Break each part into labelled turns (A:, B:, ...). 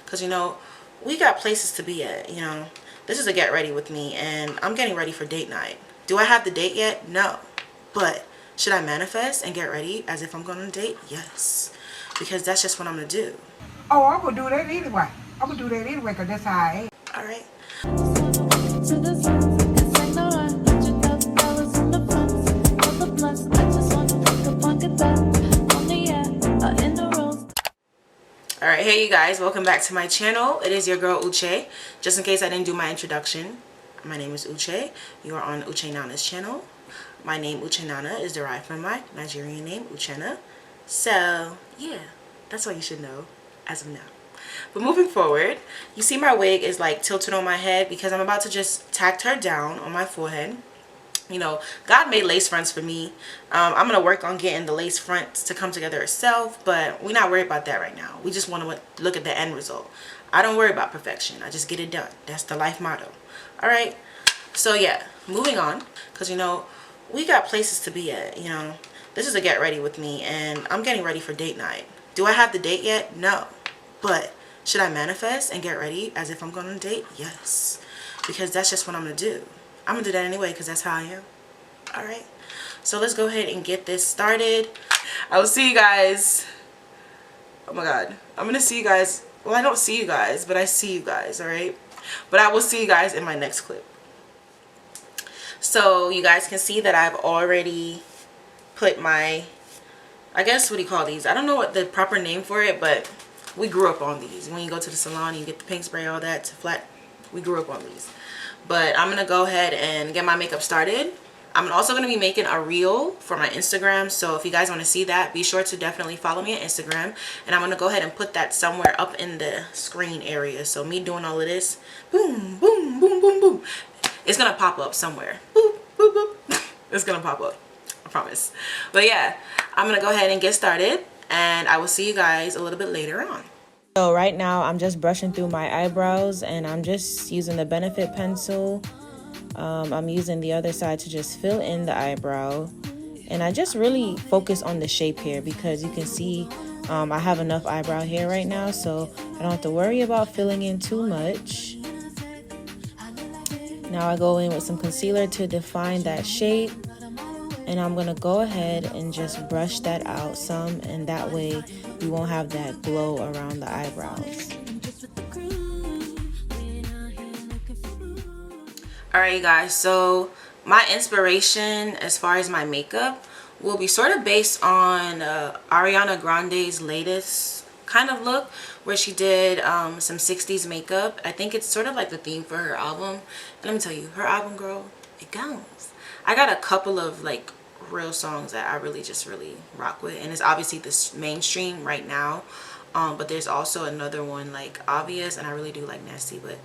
A: because, you know, we got places to be at, you know. This is a get ready with me, and I'm getting ready for date night. Do I have the date yet? No. But should I manifest and get ready as if I'm going on a date? Yes. Because that's just what I'm going to do.
B: Oh, I'm going to do that anyway. I'm going to do that anyway because that's how I am.
A: All right. Alright, hey you guys, welcome back to my channel. It is your girl Uche. Just in case I didn't do my introduction, my name is Uche. You are on Uche Nana's channel. My name Uche Nana is derived from my Nigerian name Uchenna. So yeah, that's all you should know as of now. But moving forward, you see my wig is like tilted on my head because I'm about to just tack her down on my forehead. You know, God made lace fronts for me. I'm going to work on getting the lace fronts to come together itself, but we're not worried about that right now. We just want to look at the end result. I don't worry about perfection. I just get it done. That's the life motto. All right. So yeah, moving on, because, you know, we got places to be at, you know. This is a get ready with me, and I'm getting ready for date night. Do I have the date yet? No. But should I manifest and get ready as if I'm going on a date? Yes. Because that's just what I'm going to do. I'm going to do that anyway because that's how I am. Alright. So let's go ahead and get this started. I will see you guys. Oh my god. I'm going to see you guys. Well, I don't see you guys, but I see you guys. Alright. But I will see you guys in my next clip. So you guys can see that I've already put my, I guess, what do you call these? I don't know what the proper name for it, but we grew up on these. When you go to the salon, you get the pink spray, all that to flat. We grew up on these. But I'm going to go ahead and get my makeup started. I'm also going to be making a reel for my Instagram. So if you guys want to see that, be sure to definitely follow me on Instagram. And I'm going to go ahead and put that somewhere up in the screen area. So me doing all of this, boom, boom, boom, boom, boom. It's going to pop up somewhere. Boop, boop, boop. It's going to pop up. I promise. But yeah, I'm going to go ahead and get started. And I will see you guys a little bit later on. So right now I'm just brushing through my eyebrows, and I'm just using the Benefit pencil. I'm using the other side to just fill in the eyebrow, and I just really focus on the shape here because you can see I have enough eyebrow hair right now, so I don't have to worry about filling in too much. Now I go in with some concealer to define that shape, and I'm gonna go ahead and just brush that out some, and that way you won't have that glow around the eyebrows. Alright you guys, so my inspiration as far as my makeup will be sort of based on Ariana Grande's latest kind of look, where she did some 60s makeup. I think it's sort of like the theme for her album. And let me tell you, her album, girl, it goes. I got a couple of like real songs that I really rock with, and it's obviously this mainstream right now, but there's also another one like Obvious, and I really do like Nasty, but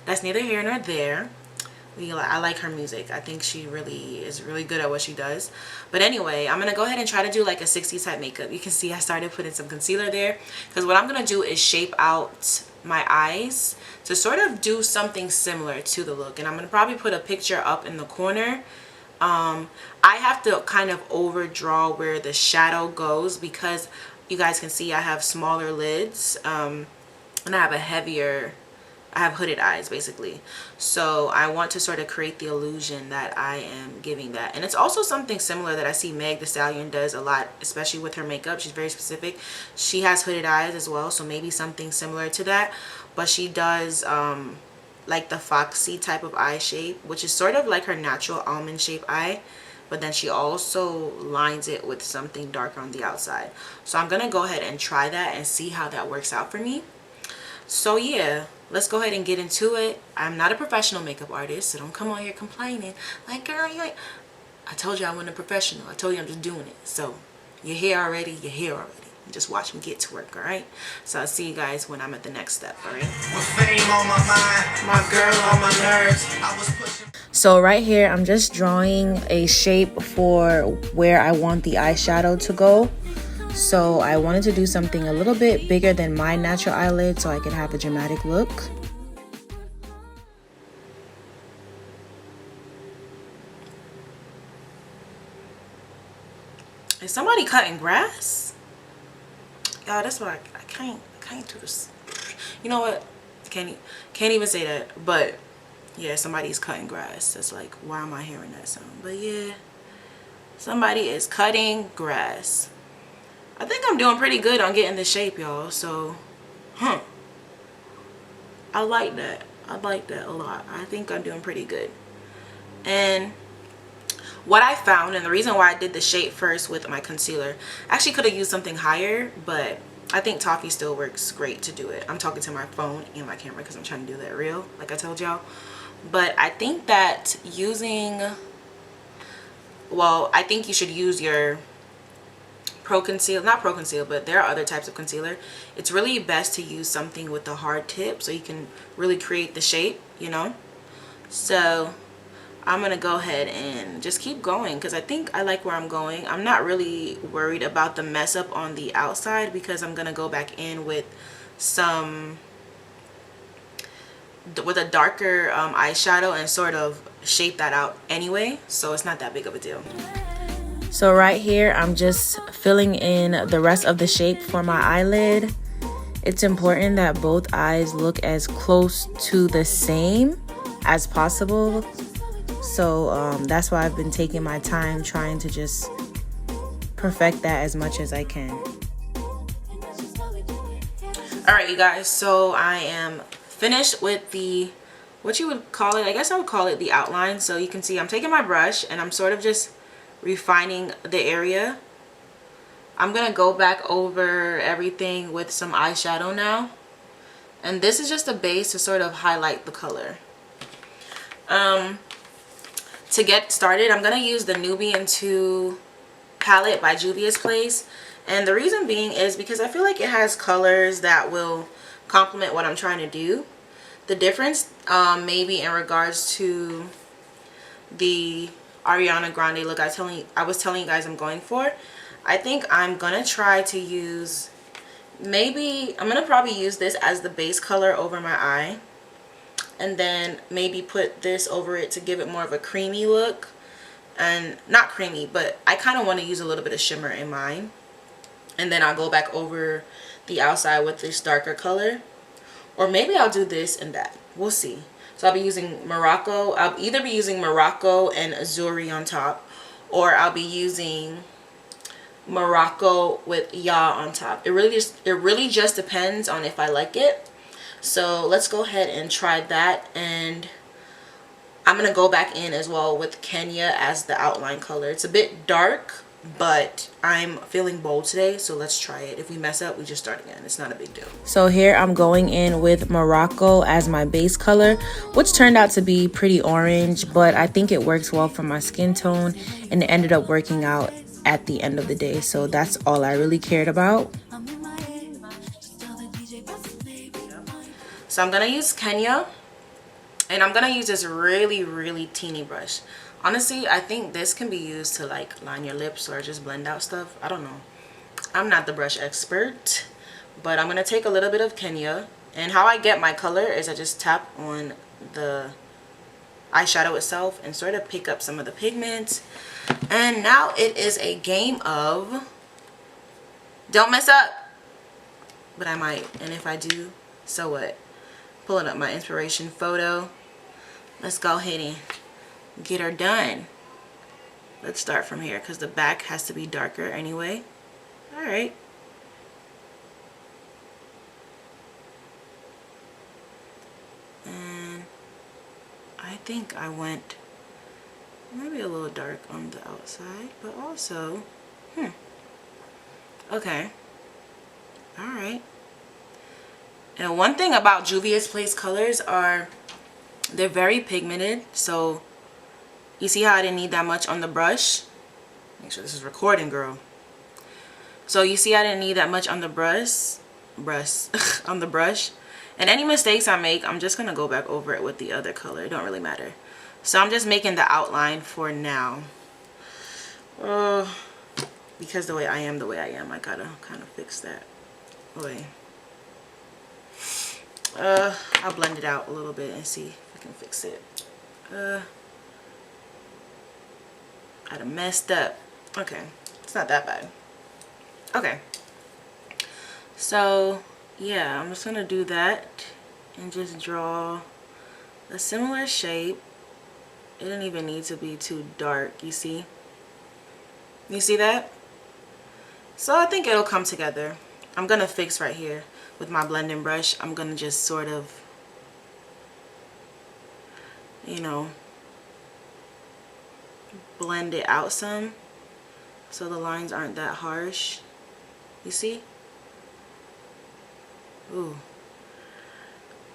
A: that's neither here nor there. I like her music. I think she really is really good at what she does. But anyway, I'm gonna go ahead and try to do like a 60s type makeup. You can see I started putting some concealer there, because what I'm gonna do is shape out my eyes to sort of do something similar to the look, and I'm gonna probably put a picture up in the corner. I have to kind of overdraw where the shadow goes, because you guys can see I have smaller lids, and I have hooded eyes basically. So I want to sort of create the illusion that I am giving that. And it's also something similar that I see Meg Thee Stallion does a lot, especially with her makeup. She's very specific. She has hooded eyes as well, so maybe something similar to that. But she does like the foxy type of eye shape, which is sort of like her natural almond shaped eye, but then she also lines it with something darker on the outside. So I'm gonna go ahead and try that and see how that works out for me. So yeah, let's go ahead and get into it. I'm not a professional makeup artist, so don't come on here complaining like, girl, you ain't. I told you I wasn't a professional. I told you I'm just doing it. So you're here already. Just watch me get to work, alright? So I'll see you guys when I'm at the next step, alright? With fame on my mind, my girl on my nerves, I was pushing. So right here, I'm just drawing a shape for where I want the eyeshadow to go. So I wanted to do something a little bit bigger than my natural eyelid so I could have a dramatic look. Is somebody cutting grass? Y'all, that's why I can't do this. You know what? Can't even say that. But yeah, somebody's cutting grass. It's like, why am I hearing that sound? But yeah, somebody is cutting grass. I think I'm doing pretty good on getting the shape, y'all. So, I like that. I like that a lot. I think I'm doing pretty good. And what I found, and the reason why I did the shape first with my concealer, I actually could have used something higher, but I think Toffee still works great to do it. I'm talking to my phone and my camera because I'm trying to do that real, like I told y'all. But I think that using, well, I think you should use your Pro Conceal, not Pro Conceal, but there are other types of concealer. It's really best to use something with a hard tip so you can really create the shape, you know. So I'm gonna go ahead and just keep going because I think I like where I'm going. I'm not really worried about the mess up on the outside because I'm gonna go back in with a darker eyeshadow and sort of shape that out anyway, so it's not that big of a deal. So right here, I'm just filling in the rest of the shape for my eyelid. It's important that both eyes look as close to the same as possible. So that's why I've been taking my time trying to just perfect that as much as I can. Alright, you guys, so I am finished with the, what you would call it, I guess I would call it the outline. So you can see I'm taking my brush and I'm sort of just refining the area. I'm gonna go back over everything with some eyeshadow now, and this is just a base to sort of highlight the color. To get started, I'm gonna use the Nubian 2 palette by JUVIA'S, and the reason being is because I feel like it has colors that will complement what I'm trying to do. The difference maybe in regards to the Ariana Grande look I was telling you guys I'm going for, I think I'm gonna try to use, maybe I'm gonna probably use this as the base color over my eye, and then maybe put this over it to give it more of a creamy look. And not creamy, but I kind of want to use a little bit of shimmer in mine, and then I'll go back over the outside with this darker color, or maybe I'll do this and that, we'll see. So I'll be using Morocco. I'll either be using Morocco and Azuri on top, or I'll be using Morocco with Ya on top. It really just depends on if I like it. So let's go ahead and try that, and I'm gonna go back in as well with Kenya as the outline color. It's a bit dark, but I'm feeling bold today, so let's try it. If we mess up, we just start again. It's not a big deal. So here I'm going in with Morocco as my base color, which turned out to be pretty orange, but I think it works well for my skin tone, and it ended up working out at the end of the day. So that's all I really cared about. So I'm gonna use Kenya, and I'm gonna use this really teeny brush. Honestly, I think this can be used to like line your lips or just blend out stuff. I don't know. I'm not the brush expert, but I'm gonna take a little bit of Kenya, and how I get my color is I just tap on the eyeshadow itself and sort of pick up some of the pigments. And now it is a game of don't mess up, but I might, and if I do, so what? Pulling up my inspiration photo. Let's go ahead and get her done. Let's start from here because the back has to be darker anyway. All right. And I think I went maybe a little dark on the outside, but also, okay. All right. And one thing about JUVIA'S colors are they're very pigmented. So you see how I didn't need that much on the brush? Make sure this is recording, girl. So you see I didn't need that much on the brush. On the brush. And any mistakes I make, I'm just gonna go back over it with the other color. It don't really matter. So I'm just making the outline for now. Because the way I am, I gotta kind of fix that. Wait. I'll blend it out a little bit and see if I can fix it. I'd have messed up. Okay, it's not that bad. Okay, so yeah, I'm just gonna do that and just draw a similar shape. It didn't even need to be too dark, you see? You see that? So I think it'll come together. I'm gonna fix right here with my blending brush. I'm gonna just sort of, you know, blend it out some so the lines aren't that harsh. You see? Ooh.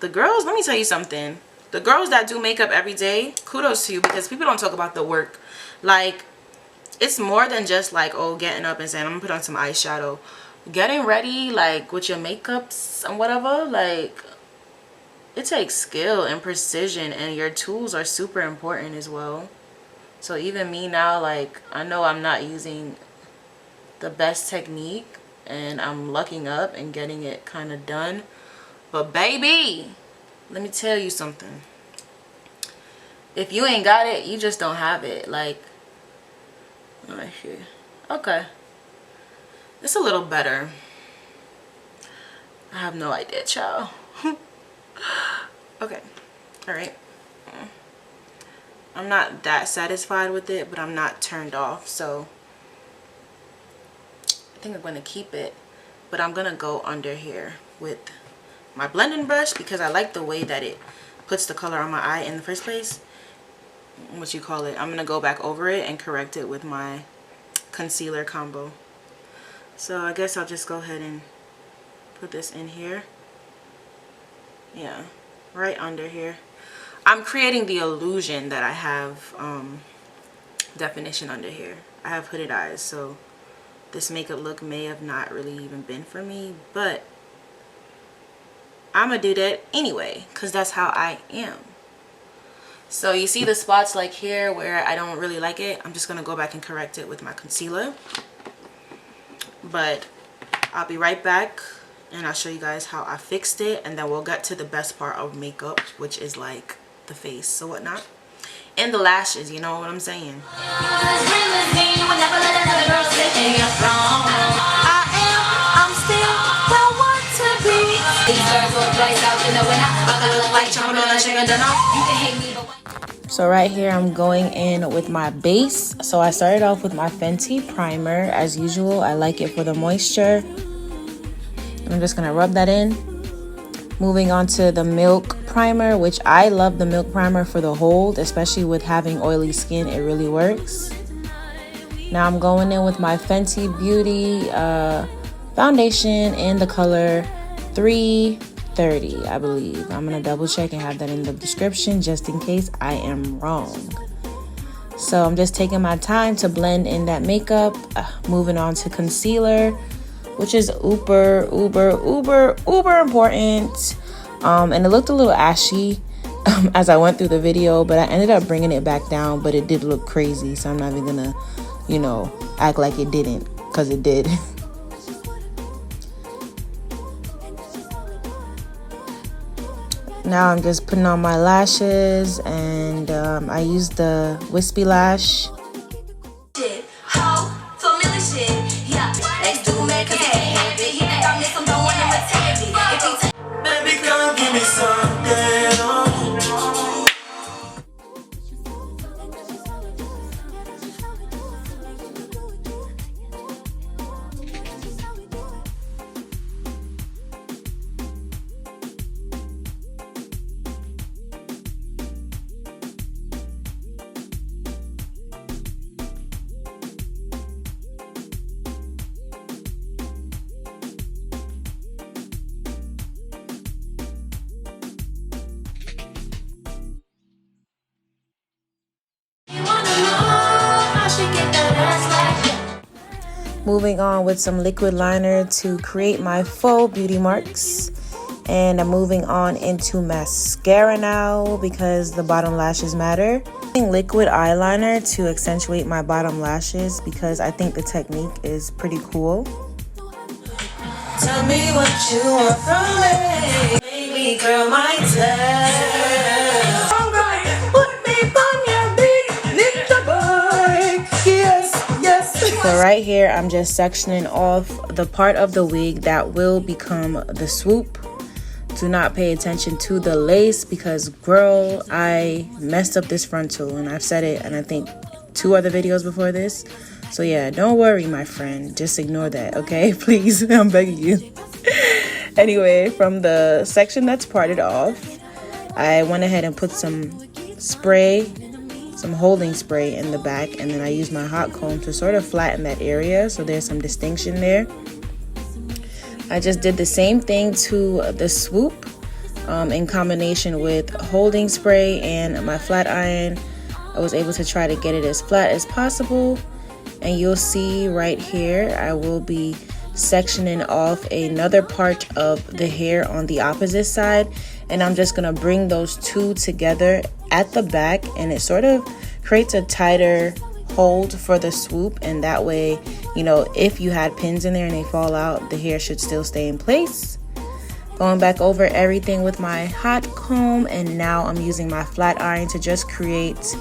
A: The girls, let me tell you something. The girls that do makeup every day, kudos to you, because people don't talk about the work. Like, it's more than just like, oh, getting up and saying, I'm gonna put on some eyeshadow. Getting ready, like, with your makeups and whatever, like, it takes skill and precision, and your tools are super important as well. So even me now, like, I know I'm not using the best technique, and I'm lucking up and getting it kind of done. But baby, let me tell you something. If you ain't got it, you just don't have it. Like, right here. Okay. It's a little better. I have no idea, child. Okay. Alright. I'm not that satisfied with it, but I'm not turned off. So, I think I'm going to keep it. But I'm going to go under here with my blending brush because I like the way that it puts the color on my eye in the first place. What you call it. I'm going to go back over it and correct it with my concealer combo. So I guess I'll just go ahead and put this in here. Yeah, right under here. I'm creating the illusion that I have definition under here. I have hooded eyes, so this makeup look may have not really even been for me, but I'm gonna do that anyway because that's how I am. So you see the spots like here where I don't really like it, I'm just gonna go back and correct it with my concealer. But I'll be right back and I'll show you guys how I fixed it, and then we'll get to the best part of makeup, which is like the face, so whatnot, and the lashes, you know what I'm saying. So right here I'm going in with my base. So I started off with my Fenty primer as usual. I like it for the moisture. And I'm just gonna rub that in. Moving on to the Milk primer, which I love the Milk primer for the hold, especially with having oily skin. It really works. Now I'm going in with my Fenty Beauty foundation in the color 330, I believe. I'm gonna double check and have that in the description just in case I am wrong. So I'm just taking my time to blend in that makeup. Moving on to concealer, which is uber important. And it looked a little ashy as I went through the video, but I ended up bringing it back down, but it did look crazy, so I'm not even gonna, you know, act like it didn't, because it did. Now I'm just putting on my lashes, and I used the wispy lash. Moving on with some liquid liner to create my faux beauty marks. And I'm moving on into mascara now because the bottom lashes matter. Using liquid eyeliner to accentuate my bottom lashes because I think the technique is pretty cool. Tell me what you want from me, baby girl, my So right here, I'm just sectioning off the part of the wig that will become the swoop. Do not pay attention to the lace because, girl, I messed up this frontal, and I've said it, and I think 2 other videos before this. So yeah, don't worry, my friend. Just ignore that, okay? Please, I'm begging you. Anyway, from the section that's parted off, I went ahead and put some spray, some holding spray in the back, and then I used my hot comb to sort of flatten that area so there's some distinction there. I just did the same thing to the swoop in combination with holding spray and my flat iron. I was able to try to get it as flat as possible, and you'll see right here I will be sectioning off another part of the hair on the opposite side, and I'm just gonna bring those 2 together at the back, and it sort of creates a tighter hold for the swoop, and that way, you know, if you had pins in there and they fall out, the hair should still stay in place. Going back over everything with my hot comb, and now I'm using my flat iron to just create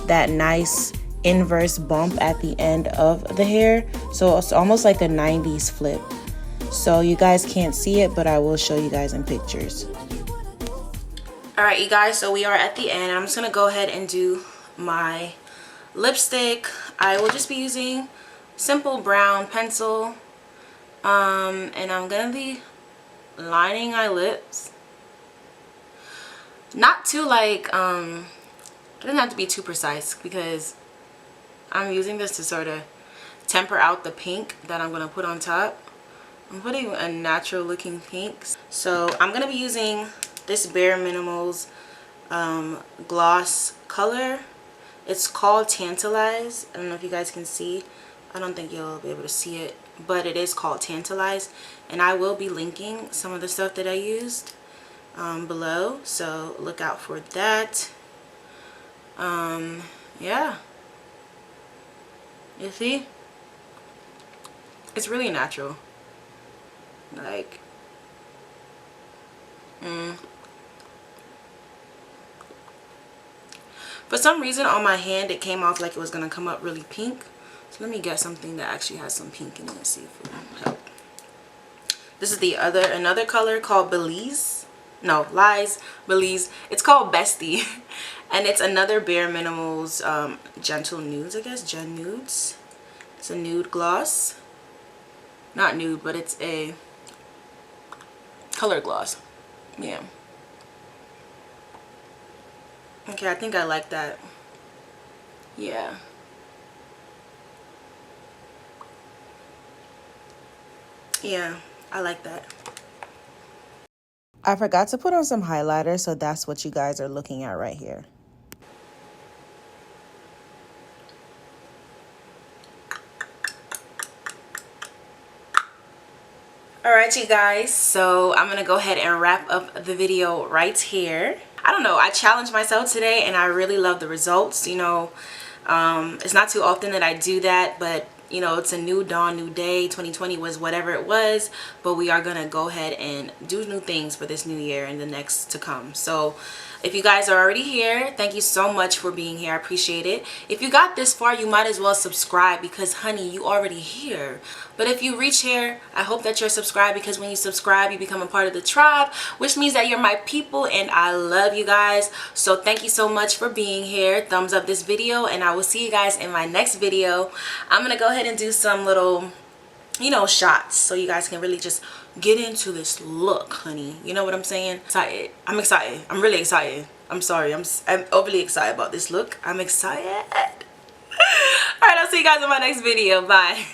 A: that nice inverse bump at the end of the hair, so it's almost like a 90s flip. So you guys can't see it, but I will show you guys in pictures. All right, you guys, so we are at the end. I'm just gonna go ahead and do my lipstick. I will just be using simple brown pencil, and I'm gonna be lining my lips. Not too like it doesn't have to be too precise because I'm using this to sort of temper out the pink that I'm gonna put on top. I'm putting a natural looking pink, so I'm gonna be using this Bare Minimals gloss color. It's called Tantalize. I don't know if you guys can see. I don't think you'll be able to see it, but it is called Tantalize, and I will be linking some of the stuff that I used below, so look out for that. Yeah, you see, it's really natural, like for some reason on my hand it came off like it was gonna come up really pink. So let me get something that actually has some pink in it and see if it will help. This is another color called Belize. No, lies, Belize. It's called Bestie. And it's another Bare Minimals Gentle Nudes, I guess. Gen Nudes. It's a nude gloss. Not nude, but it's a color gloss. Yeah. Okay, I think I like that. Yeah. Yeah, I like that. I forgot to put on some highlighter, so that's what you guys are looking at right here. Alright, you guys, so I'm gonna go ahead and wrap up the video right here. I don't know, I challenged myself today and I really love the results. You know, it's not too often that I do that, but you know, it's a new dawn, new day. 2020 was whatever it was, but we are gonna go ahead and do new things for this new year and the next to come. So if you guys are already here, thank you so much for being here. I appreciate it. If you got this far, you might as well subscribe because, honey, you already here. But if you reach here, I hope that you're subscribed, because when you subscribe, you become a part of the tribe, which means that you're my people, and I love you guys. So thank you so much for being here. Thumbs up this video, and I will see you guys in my next video. I'm gonna go ahead and do some little, you know, shots so you guys can really just get into this look, honey. You know what I'm saying? Excited. I'm excited. I'm really excited. I'm sorry. I'm overly excited about this look. I'm excited. All right, I'll see you guys in my next video. Bye.